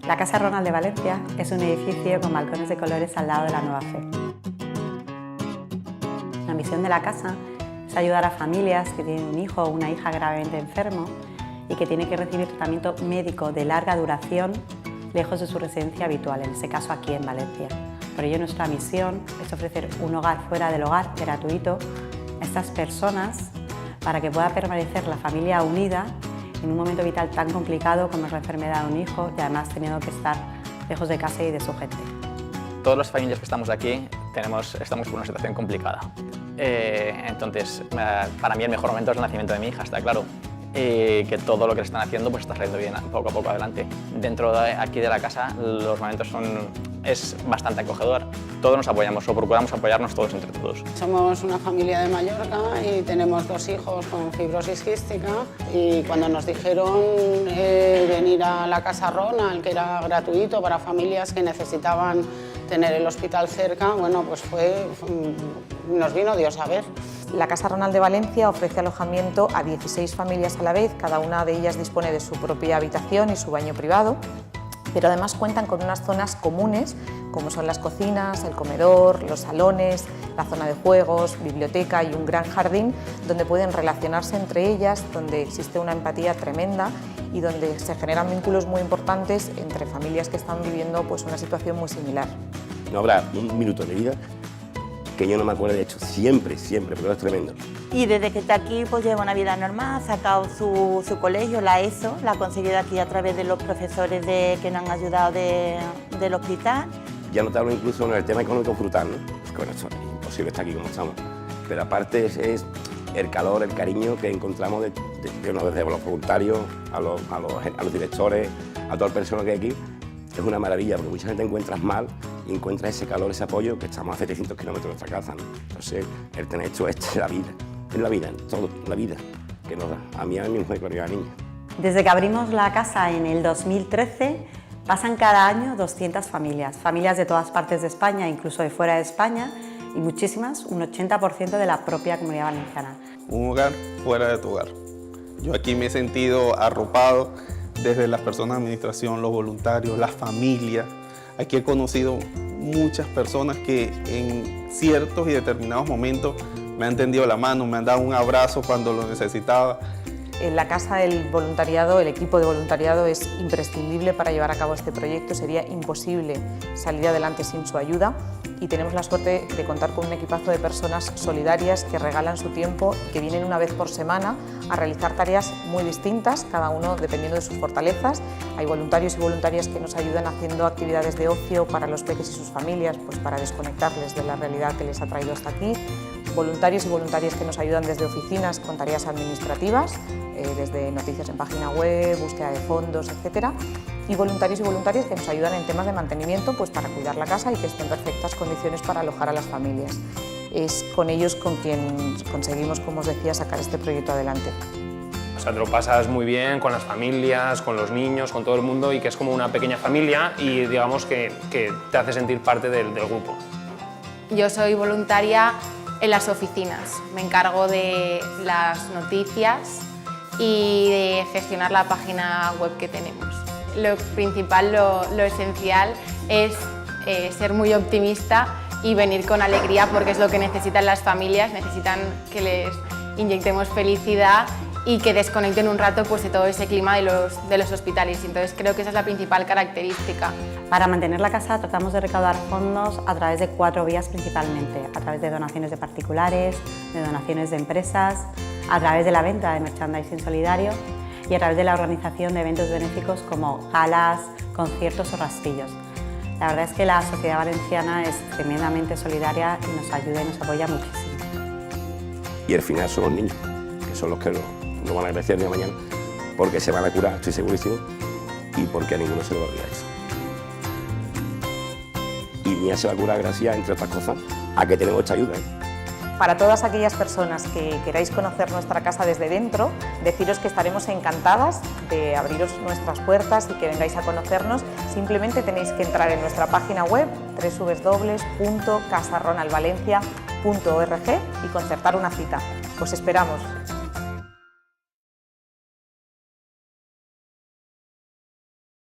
La Casa Ronald de Valencia es un edificio con balcones de colores al lado de la Nueva Fe. La misión de la casa es ayudar a familias que tienen un hijo o una hija gravemente enfermo y que tiene que recibir tratamiento médico de larga duración lejos de su residencia habitual, en este caso aquí en Valencia. Por ello nuestra misión es ofrecer un hogar fuera del hogar gratuito a estas personas para que pueda permanecer la familia unida en un momento vital tan complicado como es la enfermedad de un hijo y además teniendo que estar lejos de casa y de su gente. Todas las familias que estamos aquí estamos por una situación complicada. Entonces, para mí el mejor momento es el nacimiento de mi hija, está claro. Y que todo lo que le están haciendo pues está saliendo bien poco a poco adelante. Dentro de aquí de la casa los momentos es bastante acogedor. Todos nos apoyamos o procuramos apoyarnos todos entre todos. Somos una familia de Mallorca y tenemos 2 hijos con fibrosis quística y cuando nos dijeron venir a la Casa Ronald, que era gratuito para familias que necesitaban tener el hospital cerca, bueno, pues nos vino Dios a ver. La Casa Ronald de Valencia ofrece alojamiento a 16 familias a la vez, cada una de ellas dispone de su propia habitación y su baño privado, pero además cuentan con unas zonas comunes como son las cocinas, el comedor, los salones, la zona de juegos, biblioteca y un gran jardín donde pueden relacionarse entre ellas, donde existe una empatía tremenda y donde se generan vínculos muy importantes entre familias que están viviendo pues, una situación muy similar. No habrá un minuto de vida que yo no me acuerde de hecho, siempre, porque es tremendo. Y desde que está aquí pues lleva una vida normal, ha sacado su colegio, la ESO, la ha conseguido aquí a través de los profesores que nos han ayudado del hospital. Ya no te hablo incluso en el tema económico brutal, ¿no? Porque bueno, esto es imposible estar aquí como estamos. Pero aparte es el calor, el cariño que encontramos desde los voluntarios, a los directores, a toda la persona que hay aquí. Es una maravilla, porque mucha gente encuentras mal y encuentras ese calor, ese apoyo, que estamos a 700 kilómetros de nuestra casa, ¿no? Entonces, el tener esto es la vida, todo, la vida que nos da. A mí, a mi mujer, cuando yo era niña. Desde que abrimos la casa en el 2013, pasan cada año 200 familias de todas partes de España, incluso de fuera de España, y muchísimas, un 80% de la propia Comunidad Valenciana. Un hogar fuera de tu hogar. Yo aquí me he sentido arropado desde las personas de administración, los voluntarios, las familias. Aquí he conocido muchas personas que en ciertos y determinados momentos me han tendido la mano, me han dado un abrazo cuando lo necesitaba. En la Casa del Voluntariado, el equipo de voluntariado es imprescindible para llevar a cabo este proyecto. Sería imposible salir adelante sin su ayuda y tenemos la suerte de contar con un equipazo de personas solidarias que regalan su tiempo y que vienen una vez por semana a realizar tareas muy distintas, cada uno dependiendo de sus fortalezas. Hay voluntarios y voluntarias que nos ayudan haciendo actividades de ocio para los peques y sus familias, pues para desconectarles de la realidad que les ha traído hasta aquí. Voluntarios y voluntarias que nos ayudan desde oficinas con tareas administrativas, desde noticias en página web, búsqueda de fondos, etc. Y voluntarios y voluntarias que nos ayudan en temas de mantenimiento pues para cuidar la casa y que esté en perfectas condiciones para alojar a las familias. Es con ellos con quien conseguimos, como os decía, sacar este proyecto adelante. O sea, te lo pasas muy bien con las familias, con los niños, con todo el mundo y que es como una pequeña familia y digamos que te hace sentir parte del grupo. Yo soy voluntaria en las oficinas, me encargo de las noticias y de gestionar la página web que tenemos. Lo principal, lo esencial es ser muy optimista y venir con alegría porque es lo que necesitan las familias, necesitan que les inyectemos felicidad y que desconecten un rato pues, de todo ese clima de los hospitales. Entonces creo que esa es la principal característica. Para mantener la casa tratamos de recaudar fondos a través de 4 vías principalmente, a través de donaciones de particulares, de donaciones de empresas, a través de la venta de merchandising solidario y a través de la organización de eventos benéficos como galas, conciertos o rastrillos. La verdad es que la sociedad valenciana es tremendamente solidaria y nos ayuda y nos apoya muchísimo. Y al final son los niños, que son los que lo van a agradecer el día de mañana, porque se van a curar, estoy segurísimo, y porque a ninguno se le va a olvidar eso. Y Mía se va a curar gracias, entre otras cosas, a que tenemos esta ayuda. Para todas aquellas personas que queráis conocer nuestra casa desde dentro, deciros que estaremos encantadas de abriros nuestras puertas y que vengáis a conocernos. Simplemente tenéis que entrar en nuestra página web www.casaronaldvalencia.org y concertar una cita. Os esperamos.